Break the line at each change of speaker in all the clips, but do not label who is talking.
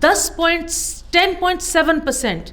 10.7%,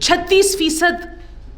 36%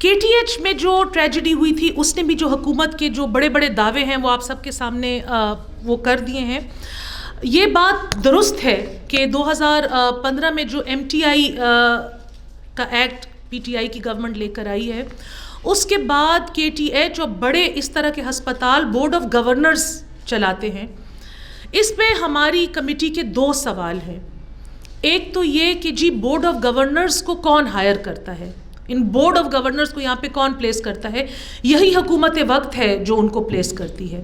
KTH میں جو tragedy ہوئی تھی اس نے بھی جو حکومت کے جو بڑے بڑے دعوے ہیں وہ آپ سب کے سامنے وہ کر دیے ہیں. یہ بات درست ہے کہ 2015 میں جو MTI کا ایکٹ PTI کی گورنمنٹ لے کر آئی ہے, اس کے بعد KTH اور بڑے اس طرح کے ہسپتال بورڈ آف گورنرز چلاتے ہیں. اس پہ ہماری کمیٹی کے 2 سوال ہیں. ایک تو یہ کہ جی بورڈ آف گورنرز کو کون ہائر کرتا ہے, ان بورڈ آف گورنرز کو یہاں پہ کون پلیس کرتا ہے؟ یہی حکومت وقت ہے جو ان کو پلیس کرتی ہے.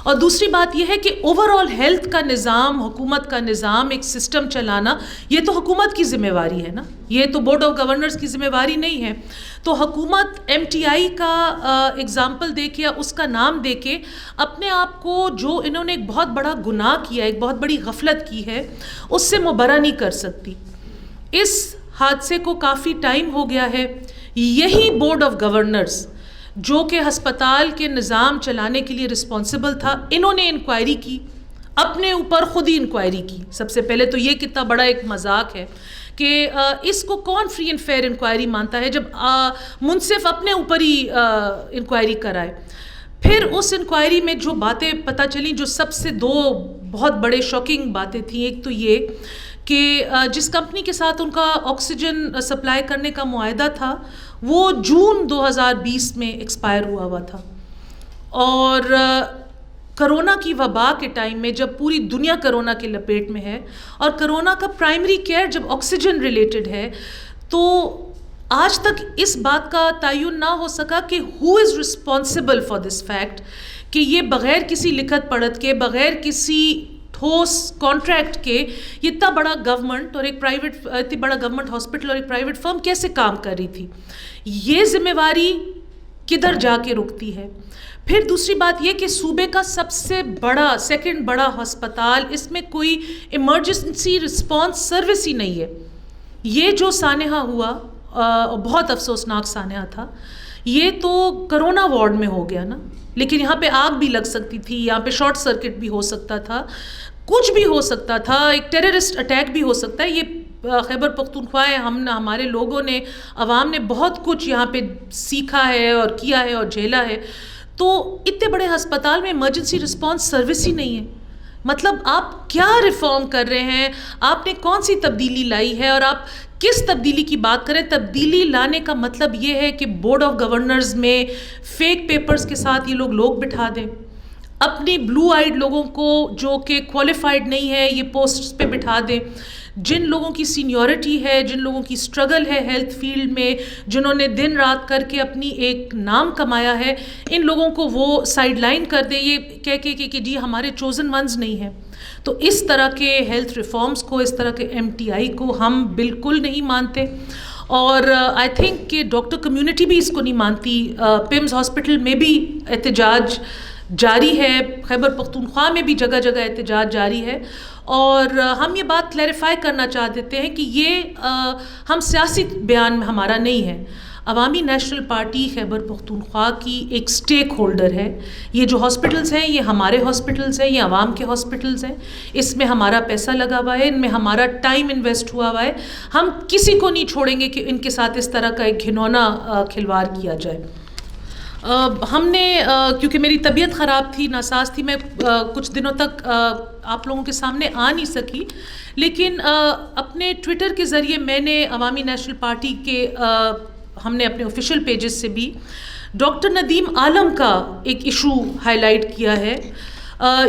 اور دوسری بات یہ ہے کہ اوور آل ہیلتھ کا نظام, حکومت کا نظام, ایک سسٹم چلانا, یہ تو حکومت کی ذمہ واری ہے نا, یہ تو بورڈ آف گورنرز کی ذمہ واری نہیں ہے. تو حکومت MTI کا اگزامپل دے کے یا اس کا نام دے کے اپنے آپ کو, جو انہوں نے ایک بہت بڑا گناہ کیا, ایک بہت بڑی غفلت کی ہے, اس سے مبرا نہیں کر سکتی. اس حادثے کو کافی ٹائم ہو گیا ہے. یہی بورڈ آف گورنرز جو کہ ہسپتال کے نظام چلانے کے لیے رسپانسبل تھا, انہوں نے انکوائری کی, اپنے اوپر خود ہی انکوائری کی. سب سے پہلے تو یہ کتنا بڑا ایک مذاق ہے کہ اس کو کون فری اینڈ فیئر انکوائری مانتا ہے جب منصف اپنے اوپر ہی انکوائری کرائے. پھر اس انکوائری میں جو باتیں پتہ چلیں, جو سب سے 2 بہت بڑے شاکنگ باتیں تھیں. ایک تو یہ کہ جس کمپنی کے ساتھ ان کا آکسیجن سپلائی کرنے کا معاہدہ تھا وہ جون 2020 میں ایکسپائر ہوا تھا, اور کرونا کی وبا کے ٹائم میں جب پوری دنیا کرونا کے لپیٹ میں ہے, اور کرونا کا پرائمری کیئر جب آکسیجن ریلیٹڈ ہے, تو آج تک اس بات کا تعین نہ ہو سکا کہ who is responsible for this fact کہ یہ بغیر کسی لکھت پڑھت کے, بغیر کسی ٹھوس کانٹریکٹ کے, یہ اتنا بڑا گورنمنٹ اور ایک پرائیویٹ, اتنی بڑا گورنمنٹ ہاسپٹل اور ایک پرائیویٹ فرم کیسے کام کر رہی تھی. یہ ذمہ واری کدھر جا کے رکتی ہے؟ پھر دوسری بات یہ کہ صوبے کا سب سے بڑا, 2nd بڑا ہسپتال, اس میں کوئی ایمرجنسی رسپانس سروس ہی نہیں ہے. یہ جو سانحہ ہوا, بہت افسوسناک سانحہ تھا, یہ تو کرونا وارڈ میں ہو گیا نا, لیکن یہاں پہ آگ بھی لگ سکتی تھی, یہاں پہ شارٹ سرکٹ بھی ہو سکتا تھا, کچھ بھی ہو سکتا تھا, ایک ٹیررسٹ اٹیک بھی ہو سکتا ہے. یہ خیبر پختونخوا ہے, ہمارے لوگوں نے, عوام نے بہت کچھ یہاں پہ سیکھا ہے اور کیا ہے اور جھیلا ہے. تو اتنے بڑے ہسپتال میں ایمرجنسی رسپانس سروس ہی نہیں ہے. مطلب آپ کیا ریفارم کر رہے ہیں, آپ نے کون سی تبدیلی لائی ہے, اور آپ کس تبدیلی کی بات کریں؟ تبدیلی لانے کا مطلب یہ ہے کہ بورڈ آف گورنرز میں فیک پیپرز کے ساتھ یہ لوگ بٹھا دیں, اپنی بلو آئیڈ لوگوں کو جو کہ کوالیفائڈ نہیں ہے یہ پوسٹس پہ بٹھا دیں. جن لوگوں کی سینیورٹی ہے, جن لوگوں کی سٹرگل ہے ہیلتھ فیلڈ میں, جنہوں نے دن رات کر کے اپنی ایک نام کمایا ہے, ان لوگوں کو وہ سائڈ لائن کر دیں یہ کہہ کے کہ جی ہمارے چوزن ونز نہیں ہیں. تو اس طرح کے ہیلتھ ریفارمز کو, اس طرح کے MTI کو ہم بالکل نہیں مانتے, اور آئی تھنک کہ ڈاکٹر کمیونٹی بھی اس کو نہیں مانتی. پمز ہاسپٹل میں بھی احتجاج جاری ہے, خیبر پختونخوا میں بھی جگہ جگہ احتجاج جاری ہے, اور ہم یہ بات کلیریفائی کرنا چاہ دیتے ہیں کہ یہ ہم سیاسی بیان میں ہمارا نہیں ہے. عوامی نیشنل پارٹی خیبر پختونخوا کی ایک سٹیک ہولڈر ہے. یہ جو ہاسپٹلز ہیں یہ ہمارے ہاسپٹلز ہیں, یہ عوام کے ہاسپٹلز ہیں, اس میں ہمارا پیسہ لگا ہوا ہے, ان میں ہمارا ٹائم انویسٹ ہوا ہوا ہے. ہم کسی کو نہیں چھوڑیں گے کہ ان کے ساتھ اس طرح کا ایک گھنونا کھلواڑ کیا جائے. ہم نے, کیونکہ میری طبیعت خراب تھی, ناساز تھی, میں کچھ دنوں تک آپ لوگوں کے سامنے آ نہیں سکی, لیکن اپنے ٹویٹر کے ذریعے میں نے عوامی نیشنل پارٹی کے, ہم نے اپنے آفیشیل پیجز سے بھی ڈاکٹر ندیم عالم کا ایک ایشو ہائی لائٹ کیا ہے.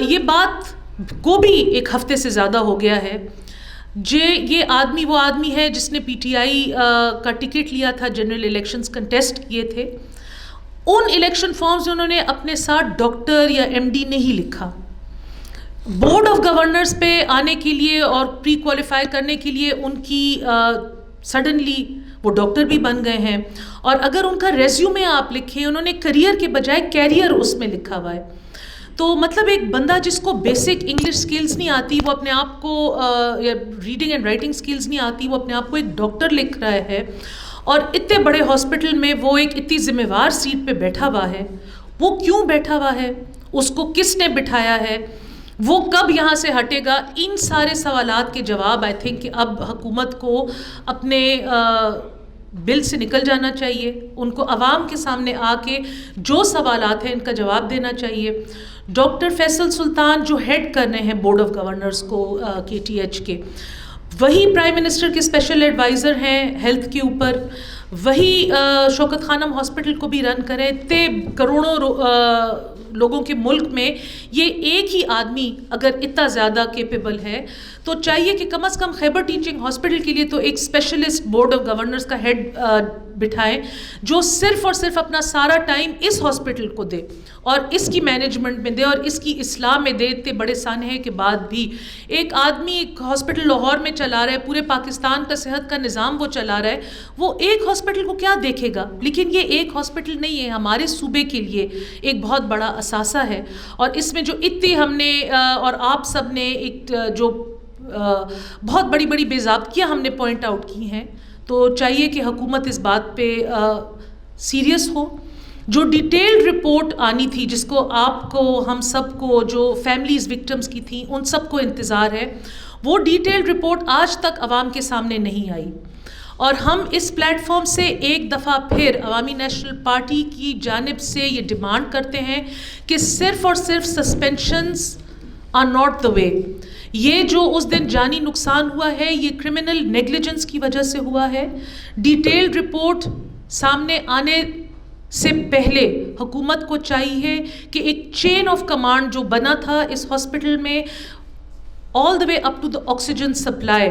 یہ بات کو بھی ایک ہفتے سے زیادہ ہو گیا ہے. یہ آدمی وہ آدمی ہے جس نے PTI کا ٹکٹ لیا تھا, جنرل الیکشنز کنٹیسٹ کیے تھے. ان الیکشن فارمز میں انہوں نے اپنے ساتھ ڈاکٹر یا MD نہیں لکھا. بورڈ آف گورنرز پہ آنے کے لیے اور پری کوالیفائی کرنے کے لیے ان کی سڈنلی وہ ڈاکٹر بھی بن گئے ہیں, اور اگر ان کا ریزیومے آپ لکھیں, انہوں نے کریئر کے بجائے کیریئر اس میں لکھا ہوا ہے. تو مطلب ایک بندہ جس کو بیسک انگلش سکلز نہیں آتی, وہ اپنے آپ کو, یا ریڈنگ اینڈ رائٹنگ سکلز نہیں آتی, وہ اپنے آپ کو ایک ڈاکٹر لکھ رہا ہے, اور اتنے بڑے ہاسپٹل میں وہ ایک اتنی ذمہ وار سیٹ پہ بیٹھا ہوا ہے. وہ کیوں بیٹھا ہوا ہے, اس کو کس نے بٹھایا ہے, وہ کب یہاں سے ہٹے گا؟ ان سارے سوالات کے جواب آئی تھنک کہ اب حکومت کو اپنے بل سے نکل جانا چاہیے. ان کو عوام کے سامنے آ کے جو سوالات ہیں ان کا جواب دینا چاہیے. ڈاکٹر فیصل سلطان جو ہیڈ کر رہے ہیں بورڈ آف گورنرز کو KTH کے, وہی پرائم منسٹر کے اسپیشل ایڈوائزر ہیں ہیلتھ کے اوپر, وہی شوکت خانم ہاسپٹل کو بھی رن کریں. کروڑوں لوگوں کے ملک میں یہ ایک ہی آدمی اگر اتنا زیادہ کیپیبل ہے تو چاہیے کہ کم از کم خیبر ٹیچنگ ہاسپٹل کے لیے تو ایک اسپیشلسٹ بورڈ آف گورنرز کا ہیڈ بٹھائیں جو صرف اور صرف اپنا سارا ٹائم اس ہاسپٹل کو دے اور اس کی مینجمنٹ میں دے اور اس کی اصلاح میں دے. اتنے بڑے سانحے کے بعد بھی ایک آدمی ایک ہاسپٹل لاہور میں چلا رہا ہے, پورے پاکستان کا صحت کا نظام وہ چلا رہا ہے, وہ ایک ہاسپٹل کو کیا دیکھے گا؟ لیکن یہ ایک ہاسپٹل نہیں ہے, ہمارے صوبے کے لیے ایک بہت بڑا اثاثہ ہے. اور اس میں جو اتنی ہم نے اور آپ سب نے ایک جو بہت بڑی بڑی بے ضابطگیاں ہم نے پوائنٹ آؤٹ کی ہیں, تو چاہیے کہ حکومت اس بات پہ سیریس ہو. جو ڈیٹیلڈ رپورٹ آنی تھی جس کو آپ کو ہم سب کو جو فیملیز وکٹمز کی تھیں ان سب کو انتظار ہے, وہ ڈیٹیلڈ رپورٹ آج تک عوام کے سامنے نہیں آئی. اور ہم اس پلیٹ فارم سے ایک دفعہ پھر عوامی نیشنل پارٹی کی جانب سے یہ ڈیمانڈ کرتے ہیں کہ صرف اور صرف سسپینشنز آر ناٹ دا وے. یہ جو اس دن جانی نقصان ہوا ہے یہ کرمنل نیگلیجنس کی وجہ سے ہوا ہے. ڈیٹیلڈ رپورٹ سامنے آنے سے پہلے حکومت کو چاہیے کہ ایک چین آف کمانڈ جو بنا تھا اس ہاسپٹل میں all the way up to the oxygen supply,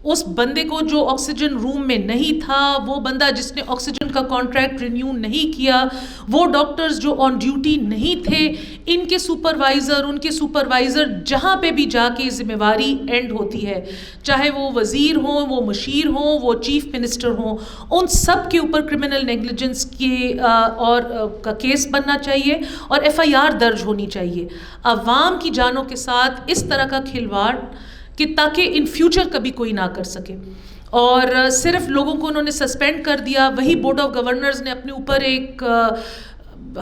اس بندے کو جو آکسیجن روم میں نہیں تھا, وہ بندہ جس نے آکسیجن کا کانٹریکٹ رینیو نہیں کیا, وہ ڈاکٹرز جو آن ڈیوٹی نہیں تھے, ان کے سپروائزر, ان کے سپروائزر جہاں پہ بھی جا کے ذمہ واری اینڈ ہوتی ہے, چاہے وہ وزیر ہوں, وہ مشیر ہوں, وہ چیف منسٹر ہوں, ان سب کے اوپر کرمنل نیگلیجنس کے اور کا کیس بننا چاہیے اور FIR درج ہونی چاہیے. عوام کی جانوں کے ساتھ اس طرح کا کھلواڑ کہ تاکہ ان فیوچر کبھی کوئی نہ کر سکے. اور صرف لوگوں کو انہوں نے سسپینڈ کر دیا, وہی بورڈ آف گورنرز نے اپنے اوپر ایک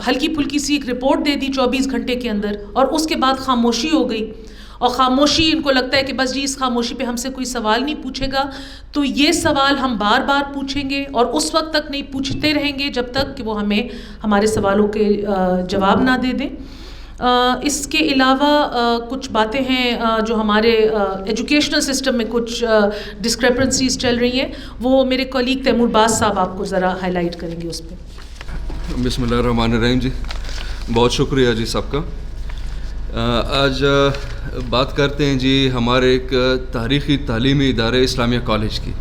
ہلکی پھلکی سی ایک رپورٹ دے دی 24 گھنٹے کے اندر, اور اس کے بعد خاموشی ہو گئی. اور خاموشی, ان کو لگتا ہے کہ بس جی اس خاموشی پہ ہم سے کوئی سوال نہیں پوچھے گا, تو یہ سوال ہم بار بار پوچھیں گے اور اس وقت تک نہیں پوچھتے رہیں گے جب تک کہ وہ ہمیں ہمارے سوالوں کے جواب نہ دے دیں. اس کے علاوہ کچھ باتیں ہیں جو ہمارے ایجوکیشنل سسٹم میں کچھ ڈسکریپنسیز چل رہی ہیں, وہ میرے کولیگ تیمور باز صاحب آپ کو ذرا ہائی لائٹ کریں گے اس پہ.
بسم اللہ الرحمن الرحیم. جی بہت شکریہ جی سب کا. آج بات کرتے ہیں جی ہمارے ایک تاریخی تعلیمی ادارے اسلامیہ کالج کی.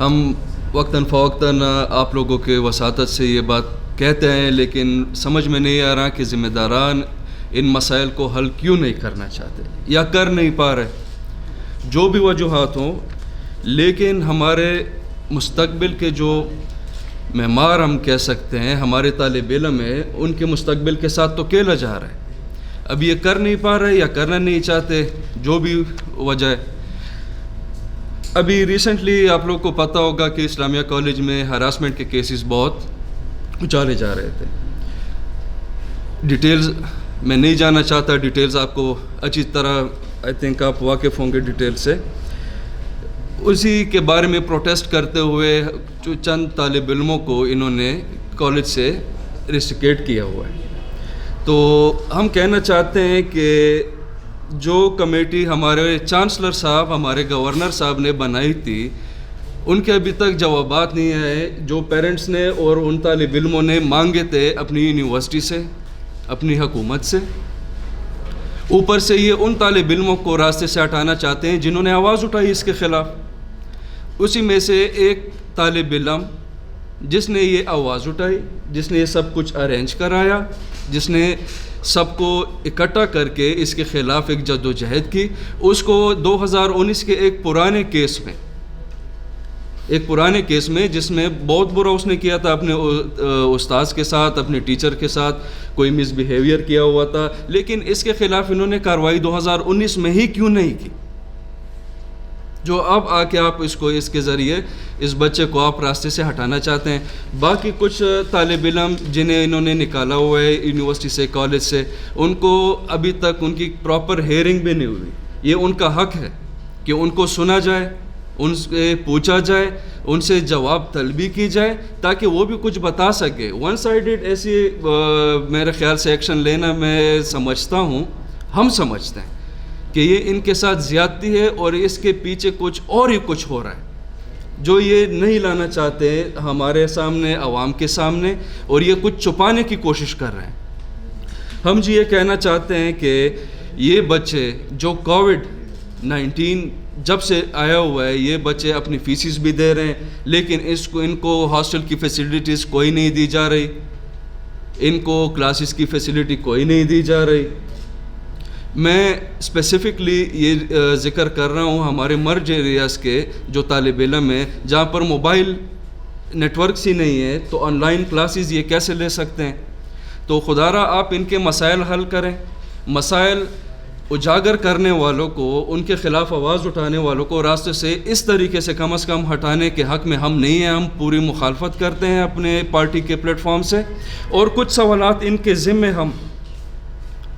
ہم وقتاً فوقتاً آپ لوگوں کے وساطت سے یہ بات کہتے ہیں, لیکن سمجھ میں نہیں آ رہا کہ ذمہ داران ان مسائل کو حل کیوں نہیں کرنا چاہتے یا کر نہیں پا رہے, جو بھی وجوہات ہوں. لیکن ہمارے مستقبل کے جو معمار ہم کہہ سکتے ہیں, ہمارے طالب علم ہیں, ان کے مستقبل کے ساتھ تو کھیلا جا رہا ہے. اب یہ کر نہیں پا رہے یا کرنا نہیں چاہتے, جو بھی وجہ ہے. ابھی ریسنٹلی آپ لوگ کو پتہ ہوگا کہ اسلامیہ کالج میں ہراسمنٹ کے کیسز بہت اچھالے جا رہے تھے. ڈیٹیلز میں نہیں جانا چاہتا, ڈیٹیلز آپ کو اچھی طرح آئی تھنک آپ واقف ہوں گے ڈیٹیل سے. اسی کے بارے میں پروٹیسٹ کرتے ہوئے جو چند طالب علموں کو انہوں نے کالج سے ریسٹریکٹ کیا ہوا ہے. تو ہم کہنا چاہتے ہیں کہ جو کمیٹی ہمارے چانسلر صاحب, ہمارے گورنر صاحب نے بنائی تھی, ان کے ابھی تک جوابات نہیں آئے. جو پیرنٹس نے اور ان طالب علموں نے مانگے تھے اپنی یونیورسٹی سے, اپنی حکومت سے, اوپر سے یہ ان طالب علموں کو راستے سے ہٹانا چاہتے ہیں جنہوں نے آواز اٹھائی اس کے خلاف. اسی میں سے ایک طالب علم جس نے یہ آواز اٹھائی, جس نے یہ سب کچھ ارینج کرایا, جس نے سب کو اکٹھا کر کے اس کے خلاف ایک جد و جہد کی, اس کو 2019 کے ایک پرانے کیس میں جس میں بہت برا اس نے کیا تھا اپنے استاذ کے ساتھ, اپنے ٹیچر کے ساتھ کوئی مس بیہیویئر کیا ہوا تھا, لیکن اس کے خلاف انہوں نے کارروائی 2019 میں ہی کیوں نہیں کی, جو اب آ کے آپ اس کے ذریعے اس بچے کو آپ راستے سے ہٹانا چاہتے ہیں. باقی کچھ طالب علم جنہیں انہوں نے نکالا ہوا ہے یونیورسٹی سے, کالج سے, ان کو ابھی تک ان کی پراپر ہیئرنگ بھی نہیں ہوئی. یہ ان کا حق ہے کہ ان کو سنا جائے, ان سے پوچھا جائے, ان سے جواب طلبی کی جائے تاکہ وہ بھی کچھ بتا سکے. ون سائیڈڈ ایسی میرے خیال سے ایکشن لینا میں سمجھتا ہوں, ہم سمجھتے ہیں کہ یہ ان کے ساتھ زیادتی ہے اور اس کے پیچھے کچھ اور ہی کچھ ہو رہا ہے جو یہ نہیں لانا چاہتے ہمارے سامنے, عوام کے سامنے, اور یہ کچھ چھپانے کی کوشش کر رہے ہیں. ہم جی یہ کہنا چاہتے ہیں کہ یہ بچے جو کووڈ-19 جب سے آیا ہوا ہے, یہ بچے اپنی فیسز بھی دے رہے ہیں لیکن ان کو ہاسٹل کی فیسلٹیز کوئی نہیں دی جا رہی, ان کو کلاسز کی فیسلٹی کوئی نہیں دی جا رہی. میں اسپیسیفکلی یہ ذکر کر رہا ہوں ہمارے مرج ایریاز کے جو طالب علم ہیں جہاں پر موبائل نیٹ ورکس ہی نہیں ہے, تو آن لائن کلاسز یہ کیسے لے سکتے ہیں؟ تو خدا را آپ ان کے مسائل حل کریں. مسائل اجاگر کرنے والوں کو, ان کے خلاف آواز اٹھانے والوں کو راستے سے اس طریقے سے کم از کم ہٹانے کے حق میں ہم نہیں ہیں. ہم پوری مخالفت کرتے ہیں اپنے پارٹی کے پلیٹ فارم سے, اور کچھ سوالات ان کے ذمے ہم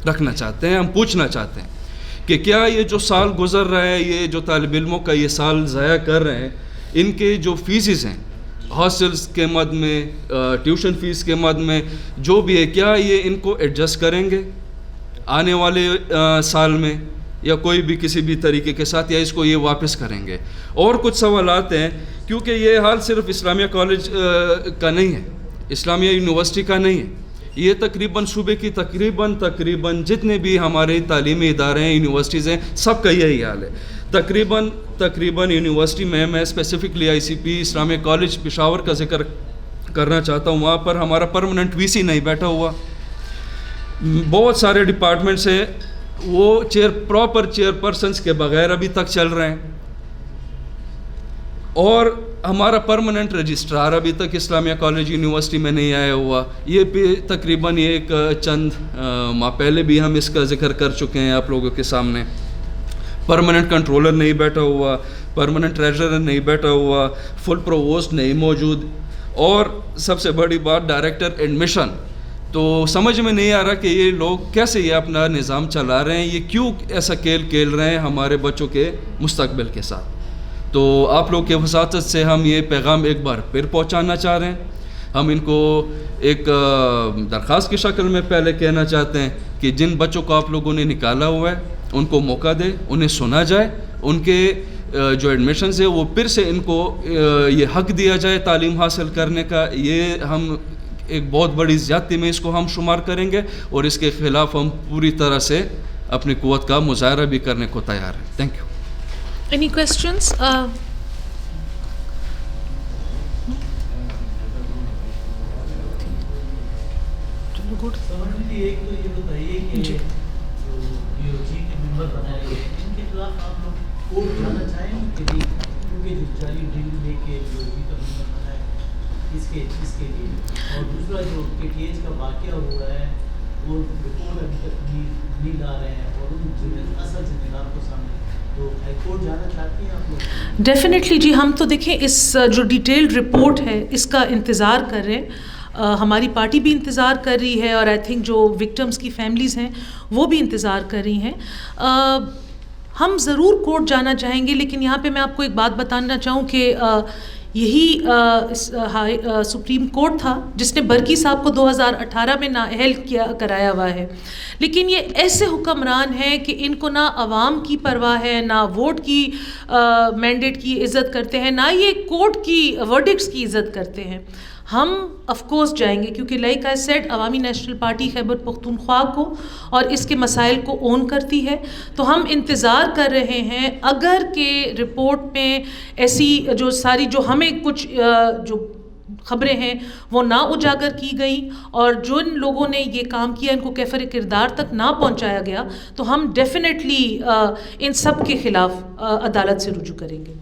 رکھنا چاہتے ہیں, ہم پوچھنا چاہتے ہیں کہ کیا یہ جو سال گزر رہا ہے, یہ جو طالب علموں کا یہ سال ضائع کر رہے ہیں, ان کے جو فیسز ہیں ہاسٹلس کے مد میں, ٹیوشن فیس کے مد میں جو بھی ہے, کیا یہ ان کو ایڈجسٹ کریں گے آنے والے سال میں یا کوئی بھی کسی بھی طریقے کے ساتھ, یا اس کو یہ واپس کریں گے؟ اور کچھ سوالات ہیں کیونکہ یہ حال صرف اسلامیہ کالج کا نہیں ہے, اسلامیہ یونیورسٹی کا نہیں ہے, یہ تقریباً صوبے کی تقریباً جتنے بھی ہمارے تعلیمی ادارے ہیں, یونیورسٹیز ہیں, سب کا یہی حال ہے. تقریباً یونیورسٹی میں specifically I C P Islamia college Peshawar کا ذکر کرنا چاہتا ہوں. وہاں پر ہمارا پرماننٹ وی سی نہیں بیٹھا ہوا, بہت سارے ڈپارٹمنٹس ہیں وہ پراپر چیئر پرسنس کے بغیر ابھی تک چل رہے ہیں, اور ہمارا پرماننٹ رجسٹرار ابھی تک اسلامیہ کالج یونیورسٹی میں نہیں آیا ہوا. یہ بھی تقریباً ایک چند ماہ پہلے بھی ہم اس کا ذکر کر چکے ہیں آپ لوگوں کے سامنے. پرماننٹ کنٹرولر نہیں بیٹھا ہوا, پرماننٹ ٹریجرر نہیں بیٹھا ہوا, فل پرووسٹ نہیں موجود, اور سب سے بڑی بات ڈائریکٹر ایڈمیشن. تو سمجھ میں نہیں آ رہا کہ یہ لوگ کیسے یہ اپنا نظام چلا رہے ہیں, یہ کیوں ایسا کھیل رہے ہیں ہمارے بچوں کے مستقبل کے ساتھ. تو آپ لوگ کے وساطت سے ہم یہ پیغام ایک بار پھر پہنچانا چاہ رہے ہیں. ہم ان کو ایک درخواست کی شکل میں پہلے کہنا چاہتے ہیں کہ جن بچوں کو آپ لوگوں نے نکالا ہوا ہے ان کو موقع دے, انہیں سنا جائے, ان کے جو ایڈمیشنز ہے وہ پھر سے ان کو یہ حق دیا جائے تعلیم حاصل کرنے کا. یہ ہم ایک بہت بڑی زیادتی میں اس کو ہم شمار کریں گے, اور اس کے خلاف ہم پوری طرح سے اپنی قوت کا مظاہرہ بھی کرنے کو تیار ہیں. Thank you.
Any questions?
ایک تو یہ بتائیے کہ جو BOG کے ممبر بنائے گئے ہیں ان کے خلاف آپ لوگ کورٹ جانا چاہیں گے کہ نہیں, کیونکہ جو جعلی ڈیل لے کے BOG کا ممبر بنائے اس کے لیے. اور دوسرا جو KTH کا واقعہ ہوا ہے وہ رپورٹ ابھی تک نہیں لا رہے ہیں, اور ان اصل ذمہ دار کو سامنے, تو ہائی کورٹ جانا چاہتے ہیں آپ لوگ؟
ڈیفینیٹلی جی, ہم تو دیکھیں اس جو ڈیٹیلڈ رپورٹ ہے اس کا انتظار کر رہے ہیں. ہماری پارٹی بھی انتظار کر رہی ہے, اور آئی تھنک جو وکٹمس کی فیملیز ہیں وہ بھی انتظار کر رہی ہیں. ہم ضرور کورٹ جانا چاہیں گے, لیکن یہاں پہ میں آپ کو ایک بات بتانا چاہوں کہ یہی سپریم کورٹ تھا جس نے برقی صاحب کو 2018 میں نااہل کرایا ہوا ہے. لیکن یہ ایسے حکمران ہیں کہ ان کو نہ عوام کی پرواہ ہے, نہ ووٹ کی مینڈیٹ کی عزت کرتے ہیں, نہ یہ کورٹ کی ورڈکٹس کی عزت کرتے ہیں. ہم آف کورس جائیں گے کیونکہ لائک آئی سیڈ عوامی نیشنل پارٹی خیبر پختونخوا کو اور اس کے مسائل کو اون کرتی ہے. تو ہم انتظار کر رہے ہیں اگر کہ رپورٹ میں ایسی جو ساری جو ہمیں کچھ جو خبریں ہیں وہ نہ اجاگر کی گئیں اور جن لوگوں نے یہ کام کیا ان کو کیفر کردار تک نہ پہنچایا گیا, تو ہم ڈیفینیٹلی ان سب کے خلاف عدالت سے رجوع کریں گے.